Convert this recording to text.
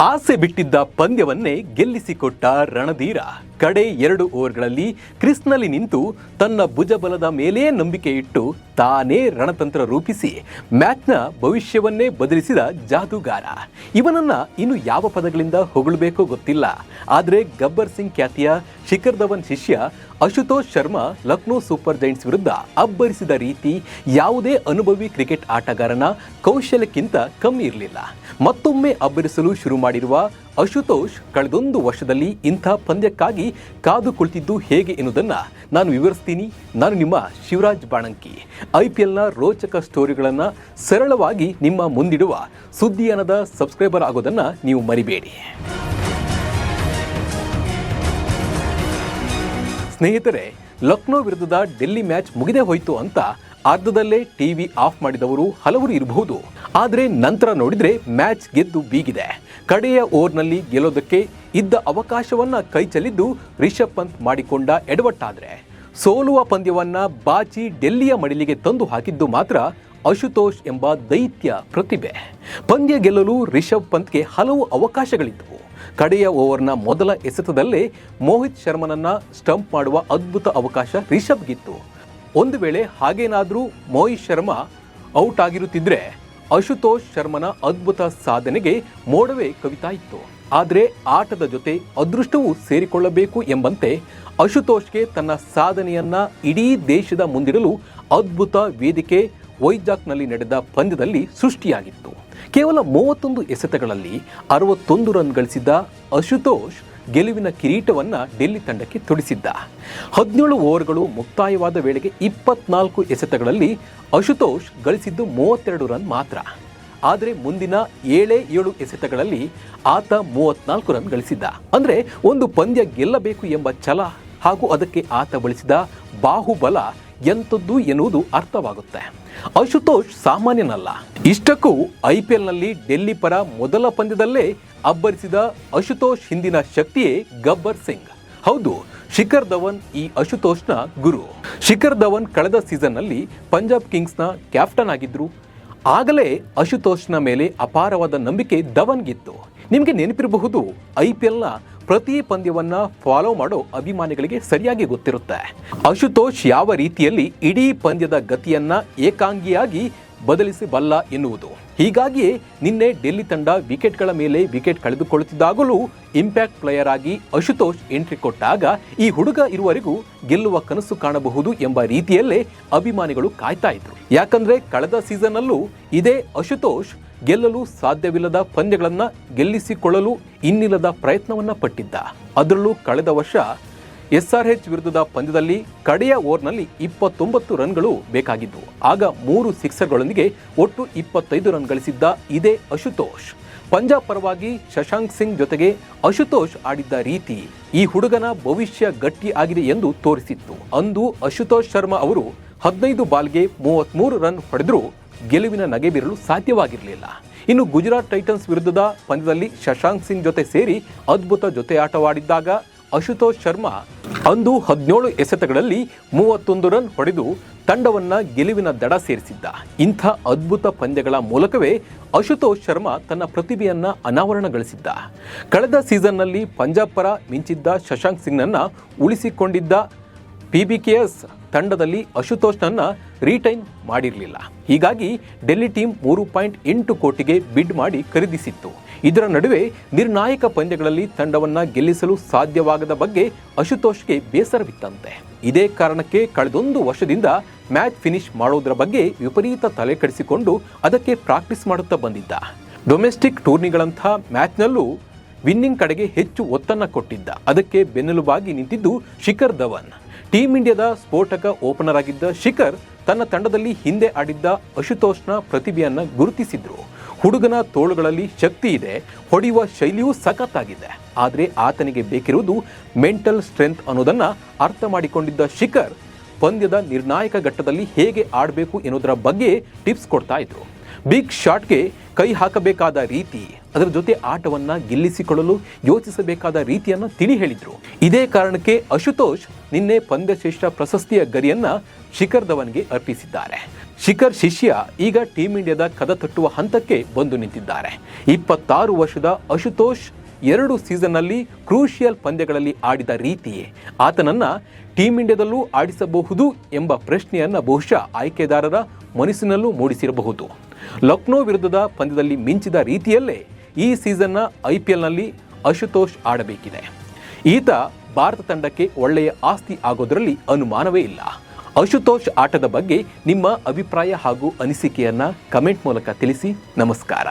ಆಸೆ ಬಿಟ್ಟಿದ್ದ ಪಂದ್ಯವನ್ನೇ ಗೆಲ್ಲಿಸಿಕೊಟ್ಟ ರಣಧೀರ ಕಡೆ 2 ಓವರ್ಗಳಲ್ಲಿ ಕ್ರೀಸ್ನಲ್ಲಿ ನಿಂತು ತನ್ನ ಭುಜಬಲದ ಮೇಲೇ ನಂಬಿಕೆ ಇಟ್ಟು ತಾನೇ ರಣತಂತ್ರ ರೂಪಿಸಿ ಮ್ಯಾಚ್ನ ಭವಿಷ್ಯವನ್ನೇ ಬದಲಿಸಿದ ಜಾದೂಗಾರ. ಇವನನ್ನ ಇನ್ನು ಯಾವ ಪದಗಳಿಂದ ಹೊಗಳಬೇಕೋ ಗೊತ್ತಿಲ್ಲ. ಆದರೆ ಗಬ್ಬರ್ ಸಿಂಗ್ ಖ್ಯಾತಿಯ ಶಿಖರ್ ಧವನ್ ಶಿಷ್ಯ ಅಶುತೋಷ್ ಶರ್ಮಾ ಲಕ್ನೋ ಸೂಪರ್ ಜೈಂಟ್ಸ್ ವಿರುದ್ಧ ಅಬ್ಬರಿಸಿದ ರೀತಿ ಯಾವುದೇ ಅನುಭವಿ ಕ್ರಿಕೆಟ್ ಆಟಗಾರನ ಕೌಶಲ್ಯಕ್ಕಿಂತ ಕಮ್ಮಿ ಇರಲಿಲ್ಲ. ಮತ್ತೊಮ್ಮೆ ಅಬ್ಬರಿಸಲು ಶುರು ಮಾಡಿರುವ ಅಶುತೋಷ್ ಕಳೆದೊಂದು ವರ್ಷದಲ್ಲಿ ಇಂಥ ಪಂದ್ಯಕ್ಕಾಗಿ ಕಾದು ಕುಳಿತಿದ್ದು ಹೇಗೆ ಎನ್ನುವುದನ್ನು ನಾನು ವಿವರಿಸ್ತೀನಿ. ನಾನು ನಿಮ್ಮ ಶಿವರಾಜ್ ಬಾಣಂಕಿ. IPLನ ರೋಚಕ ಸ್ಟೋರಿಗಳನ್ನು ಸರಳವಾಗಿ ನಿಮ್ಮ ಮುಂದಿಡುವ ಸುದ್ದಿಯಾನದ ಸಬ್ಸ್ಕ್ರೈಬರ್ ಆಗೋದನ್ನು ನೀವು ಮರಿಬೇಡಿ. ಸ್ನೇಹಿತರೆ, ಲಕ್ನೋ ವಿರುದ್ಧದ ಡೆಲ್ಲಿ ಮ್ಯಾಚ್ ಮುಗಿದೇ ಹೋಯಿತು ಅಂತ ಅರ್ಧದಲ್ಲೇ ಟಿವಿ ಆಫ್ ಮಾಡಿದವರು ಹಲವರು ಇರಬಹುದು. ಆದರೆ ನಂತರ ನೋಡಿದರೆ ಮ್ಯಾಚ್ ಗೆದ್ದು ಬೀಗಿದೆ. ಕಡೆಯ ಓವರ್ನಲ್ಲಿ ಗೆಲ್ಲೋದಕ್ಕೆ ಇದ್ದ ಅವಕಾಶವನ್ನ ಕೈ ಚೆಲ್ಲಿದ್ದು ರಿಷಬ್ ಪಂತ್ ಮಾಡಿಕೊಂಡ ಎಡವಟ್ಟಾದರೆ ಸೋಲುವ ಪಂದ್ಯವನ್ನ ಬಾಚಿ ಡೆಲ್ಲಿಯ ಮಡಿಲಿಗೆ ತಂದು ಹಾಕಿದ್ದು ಮಾತ್ರ ಅಶುತೋಷ್ ಎಂಬ ದೈತ್ಯ ಪ್ರತಿಭೆ. ಪಂದ್ಯ ಗೆಲ್ಲಲು ರಿಷಬ್ ಪಂತ್ಗೆ ಹಲವು ಅವಕಾಶಗಳಿದ್ದವು. ಕಡೆಯ ಓವರ್ನ ಮೊದಲ ಎಸೆತದಲ್ಲೇ ಮೋಹಿತ್ ಶರ್ಮನನ್ನ ಸ್ಟಂಪ್ ಮಾಡುವ ಅದ್ಭುತ ಅವಕಾಶ ರಿಷಬ್ಗಿತ್ತು. ಒಂದು ವೇಳೆ ಹಾಗೇನಾದರೂ ಮೋಹಿತ್ ಶರ್ಮಾ ಔಟ್ ಆಗಿರುತ್ತಿದ್ರೆ ಅಶುತೋಷ್ ಶರ್ಮನ ಅದ್ಭುತ ಸಾಧನೆಗೆ ಮೋಡವೇ ಕವಿತಾ ಇತ್ತು. ಆದರೆ ಆಟದ ಜೊತೆ ಅದೃಷ್ಟವೂ ಸೇರಿಕೊಳ್ಳಬೇಕು ಎಂಬಂತೆ ಅಶುತೋಷ್ಗೆ ತನ್ನ ಸಾಧನೆಯನ್ನ ಇಡೀ ದೇಶದ ಮುಂದಿಡಲು ಅದ್ಭುತ ವೇದಿಕೆ ವೈಜಾಗ್ನಲ್ಲಿ ನಡೆದ ಪಂದ್ಯದಲ್ಲಿ ಸೃಷ್ಟಿಯಾಗಿತ್ತು. ಕೇವಲ 31 ಎಸೆತಗಳಲ್ಲಿ 61 ರನ್ ಗಳಿಸಿದ್ದ ಅಶುತೋಷ್ ಗೆಲುವಿನ ಕಿರೀಟವನ್ನು ಡೆಲ್ಲಿ ತಂಡಕ್ಕೆ ತೊಡಿಸಿದ್ದ. 17 ಓವರ್ಗಳು ಮುಕ್ತಾಯವಾದ ವೇಳೆಗೆ 24 ಎಸೆತಗಳಲ್ಲಿ ಅಶುತೋಷ್ ಗಳಿಸಿದ್ದು 32 ರನ್ ಮಾತ್ರ. ಆದರೆ ಮುಂದಿನ 7 ಎಸೆತಗಳಲ್ಲಿ ಆತ 34 ರನ್ ಗಳಿಸಿದ್ದ. ಅಂದರೆ ಒಂದು ಪಂದ್ಯ ಗೆಲ್ಲಬೇಕು ಎಂಬ ಛಲ ಹಾಗೂ ಅದಕ್ಕೆ ಆತ ಬಳಸಿದ ಬಾಹುಬಲ ಎಂಥದ್ದು ಎನ್ನುವುದು ಅರ್ಥವಾಗುತ್ತೆ. ಅಶುತೋಷ್ ಸಾಮಾನ್ಯನಲ್ಲ. ಇಷ್ಟಕ್ಕೂ IPLನಲ್ಲಿ ಡೆಲ್ಲಿ ಪರ ಮೊದಲ ಪಂದ್ಯದಲ್ಲೇ ಅಬ್ಬರಿಸಿದ ಅಶುತೋಷ್ ಹಿಂದಿನ ಶಕ್ತಿಯೇ ಗಬ್ಬರ್ ಸಿಂಗ್. ಹೌದು, ಶಿಖರ್ ಧವನ್ ಈ ಅಶುತೋಷ್ನ ಗುರು. ಶಿಖರ್ ಧವನ್ ಕಳೆದ ಸೀಸನ್ನಲ್ಲಿ ಪಂಜಾಬ್ ಕಿಂಗ್ಸ್ನ ಕ್ಯಾಪ್ಟನ್ ಆಗಿದ್ರು. ಆಗಲೇ ಅಶುತೋಷ್ನ ಮೇಲೆ ಅಪಾರವಾದ ನಂಬಿಕೆ ಧವನ್ಗಿತ್ತು. ನಿಮಗೆ ನೆನಪಿರಬಹುದು, IPLನ ಪ್ರತಿ ಪಂದ್ಯವನ್ನ ಫಾಲೋ ಮಾಡೋ ಅಭಿಮಾನಿಗಳಿಗೆ ಸರಿಯಾಗಿ ಗೊತ್ತಿರುತ್ತೆ ಅಶುತೋಷ್ ಯಾವ ರೀತಿಯಲ್ಲಿ ಇಡೀ ಪಂದ್ಯದ ಗತಿಯನ್ನ ಏಕಾಂಗಿಯಾಗಿ ಬದಲಿಸಬಲ್ಲ ಎನ್ನುವುದು. ಹೀಗಾಗಿಯೇ ನಿನ್ನೆ ಡೆಲ್ಲಿ ತಂಡ ವಿಕೆಟ್ಗಳ ಮೇಲೆ ವಿಕೆಟ್ ಕಳೆದುಕೊಳ್ಳುತ್ತಿದ್ದಾಗಲೂ ಇಂಪ್ಯಾಕ್ಟ್ ಪ್ಲೇಯರ್ ಆಗಿ ಅಶುತೋಷ್ ಎಂಟ್ರಿ ಕೊಟ್ಟಾಗ ಈ ಹುಡುಗ ಇರುವವರೆಗೂ ಗೆಲ್ಲುವ ಕನಸು ಕಾಣಬಹುದು ಎಂಬ ರೀತಿಯಲ್ಲೇ ಅಭಿಮಾನಿಗಳು ಕಾಯ್ತಾ ಇದ್ರು. ಯಾಕಂದ್ರೆ ಕಳೆದ ಸೀಸನ್ನಲ್ಲೂ ಇದೇ ಅಶುತೋಷ್ ಗೆಲ್ಲಲು ಸಾಧ್ಯವಿಲ್ಲದ ಪಂದ್ಯಗಳನ್ನು ಗೆಲ್ಲಿಸಿಕೊಳ್ಳಲು ಇನ್ನಿಲ್ಲದ ಪ್ರಯತ್ನವನ್ನ ಪಟ್ಟಿದ್ದ. ಅದರಲ್ಲೂ ಕಳೆದ ವರ್ಷ SRH ವಿರುದ್ಧದ ಪಂದ್ಯದಲ್ಲಿ ಕಡೆಯ ಓವರ್ನಲ್ಲಿ 29 ರನ್ಗಳು ಬೇಕಾಗಿದ್ದವು. ಆಗ 3 ಸಿಕ್ಸರ್ಗಳೊಂದಿಗೆ ಒಟ್ಟು 25 ರನ್ ಗಳಿಸಿದ್ದ ಇದೇ ಅಶುತೋಷ್. ಪಂಜಾಬ್ ಪರವಾಗಿ ಶಶಾಂಕ್ ಸಿಂಗ್ ಜೊತೆಗೆ ಅಶುತೋಷ್ ಆಡಿದ್ದ ರೀತಿ ಈ ಹುಡುಗನ ಭವಿಷ್ಯ ಗಟ್ಟಿ ಆಗಿದೆ ಎಂದು ತೋರಿಸಿತ್ತು. ಅಂದು ಅಶುತೋಷ್ ಶರ್ಮಾ ಅವರು 15 ಬಾಲ್ಗೆ 33 ರನ್ ಹೊಡೆದರೂ ಗೆಲುವಿನ ನಗೆ ಬೀರಲು ಸಾಧ್ಯವಾಗಿರಲಿಲ್ಲ. ಇನ್ನು ಗುಜರಾತ್ ಟೈಟನ್ಸ್ ವಿರುದ್ಧದ ಪಂದ್ಯದಲ್ಲಿ ಶಶಾಂಕ್ ಸಿಂಗ್ ಜೊತೆ ಸೇರಿ ಅದ್ಭುತ ಜೊತೆ ಆಟವಾಡಿದ್ದಾಗ ಅಶುತೋಷ್ ಶರ್ಮಾ ಅಂದು 17 ಎಸೆತಗಳಲ್ಲಿ 31 ರನ್ ಹೊಡೆದು ತಂಡವನ್ನ ಗೆಲುವಿನ ದಡ ಸೇರಿಸಿದ್ದ. ಇಂಥ ಅದ್ಭುತ ಪಂದ್ಯಗಳ ಮೂಲಕವೇ ಅಶುತೋಷ್ ಶರ್ಮಾ ತನ್ನ ಪ್ರತಿಭೆಯನ್ನ ಅನಾವರಣಗೊಳಿಸಿದ್ದ. ಕಳೆದ ಸೀಸನ್ನಲ್ಲಿ ಪಂಜಾಬ್ ಪರ ಮಿಂಚಿದ್ದ ಶಶಾಂಕ್ ಸಿಂಗ್ನನ್ನ ಉಳಿಸಿಕೊಂಡಿದ್ದ PBKS ತಂಡದಲ್ಲಿ ಅಶುತೋಷ್ನನ್ನ ರೀಟೈನ್ ಮಾಡಿರಲಿಲ್ಲ. ಹೀಗಾಗಿ ಡೆಲ್ಲಿ ಟೀಮ್ 3.8 ಕೋಟಿಗೆ ಬಿಡ್ ಮಾಡಿ ಖರೀದಿಸಿತ್ತು. ಇದರ ನಡುವೆ ನಿರ್ಣಾಯಕ ಪಂದ್ಯಗಳಲ್ಲಿ ತಂಡವನ್ನ ಗೆಲ್ಲಿಸಲು ಸಾಧ್ಯವಾಗದ ಬಗ್ಗೆ ಅಶುತೋಷ್ಗೆ ಬೇಸರವಿತ್ತಂತೆ. ಇದೇ ಕಾರಣಕ್ಕೆ ಕಳೆದೊಂದು ವರ್ಷದಿಂದ ಮ್ಯಾಚ್ ಫಿನಿಶ್ ಮಾಡೋದ್ರ ಬಗ್ಗೆ ವಿಪರೀತ ತಲೆ ಕೆಡಿಸಿಕೊಂಡು ಅದಕ್ಕೆ ಪ್ರಾಕ್ಟೀಸ್ ಮಾಡುತ್ತಾ ಬಂದಿದ್ದ. ಡೊಮೆಸ್ಟಿಕ್ ಟೂರ್ನಿಗಳಂಥ ಮ್ಯಾಚ್ನಲ್ಲೂ ವಿನ್ನಿಂಗ್ ಕಡೆಗೆ ಹೆಚ್ಚು ಒತ್ತನ್ನು ಕೊಟ್ಟಿದ್ದ. ಅದಕ್ಕೆ ಬೆನ್ನೆಲುಬಾಗಿ ನಿಂತಿದ್ದು ಶಿಖರ್ ಧವನ್. ಟೀಮ್ ಇಂಡಿಯಾದ ಸ್ಫೋಟಕ ಓಪನರ್ ಆಗಿದ್ದ ಶಿಖರ್ ತನ್ನ ತಂಡದಲ್ಲಿ ಹಿಂದೆ ಆಡಿದ್ದ ಅಶುತೋಷ್ನ ಪ್ರತಿಭೆಯನ್ನ ಗುರುತಿಸಿದ್ರು. ಹುಡುಗನ ತೋಳುಗಳಲ್ಲಿ ಶಕ್ತಿ ಇದೆ, ಹೊಡೆಯುವ ಶೈಲಿಯೂ ಸಖತ್ತಾಗಿದೆ. ಆದರೆ ಆತನಿಗೆ ಬೇಕಿರುವುದು ಮೆಂಟಲ್ ಸ್ಟ್ರೆಂತ್ ಅನ್ನೋದನ್ನ ಅರ್ಥ ಮಾಡಿಕೊಂಡಿದ್ದ ಶಿಖರ್ ಪಂದ್ಯದ ನಿರ್ಣಾಯಕ ಘಟ್ಟದಲ್ಲಿ ಹೇಗೆ ಆಡಬೇಕು ಎನ್ನುವುದರ ಬಗ್ಗೆ ಟಿಪ್ಸ್ ಕೊಡ್ತಾ ಇದ್ರು. ಬಿಗ್ ಶಾಟ್ಗೆ ಕೈ ಹಾಕಬೇಕಾದ ರೀತಿ, ಅದರ ಜೊತೆ ಆಟವನ್ನ ಗೆಲ್ಲಿಸಿಕೊಳ್ಳಲು ಯೋಚಿಸಬೇಕಾದ ರೀತಿಯನ್ನು ತಿಳಿ ಹೇಳಿದ್ರು. ಇದೇ ಕಾರಣಕ್ಕೆ ಅಶುತೋಷ್ ನಿನ್ನೆ ಪಂದ್ಯಶ್ರೇಷ್ಠ ಪ್ರಶಸ್ತಿಯ ಗರಿಯನ್ನ ಶಿಖರ್ ಧವನ್ಗೆ ಅರ್ಪಿಸಿದ್ದಾರೆ. ಶಿಖರ್ ಶಿಷ್ಯ ಈಗ ಟೀಂ ಇಂಡಿಯಾದ ಕದ ತಟ್ಟುವ ಹಂತಕ್ಕೆ ಬಂದು ನಿಂತಿದ್ದಾರೆ. 26 ವರ್ಷದ ಅಶುತೋಷ್ 2 ಸೀಸನ್ನಲ್ಲಿ ಕ್ರೂಷಿಯಲ್ ಪಂದ್ಯಗಳಲ್ಲಿ ಆಡಿದ ರೀತಿಯೇ ಆತನನ್ನ ಟೀಂ ಇಂಡಿಯಾದಲ್ಲೂ ಆಡಿಸಬಹುದು ಎಂಬ ಪ್ರಶ್ನೆಯನ್ನ ಬಹುಶಃ ಆಯ್ಕೆದಾರರ ಮನಸ್ಸಿನಲ್ಲೂ ಮೂಡಿಸಿರಬಹುದು. ಲಕ್ನೋ ವಿರುದ್ಧದ ಪಂದ್ಯದಲ್ಲಿ ಮಿಂಚಿದ ರೀತಿಯಲ್ಲೇ ಈ ಸೀಸನ್ನ IPLನಲ್ಲಿ ಅಶುತೋಷ್ ಆಡಬೇಕಿದೆ. ಈತ ಭಾರತ ತಂಡಕ್ಕೆ ಒಳ್ಳೆಯ ಆಸ್ತಿ ಆಗೋದರಲ್ಲಿ ಅನುಮಾನವೇ ಇಲ್ಲ. ಅಶುತೋಷ್ ಆಟದ ಬಗ್ಗೆ ನಿಮ್ಮ ಅಭಿಪ್ರಾಯ ಹಾಗೂ ಅನಿಸಿಕೆಯನ್ನ ಕಮೆಂಟ್ ಮೂಲಕ ತಿಳಿಸಿ. ನಮಸ್ಕಾರ.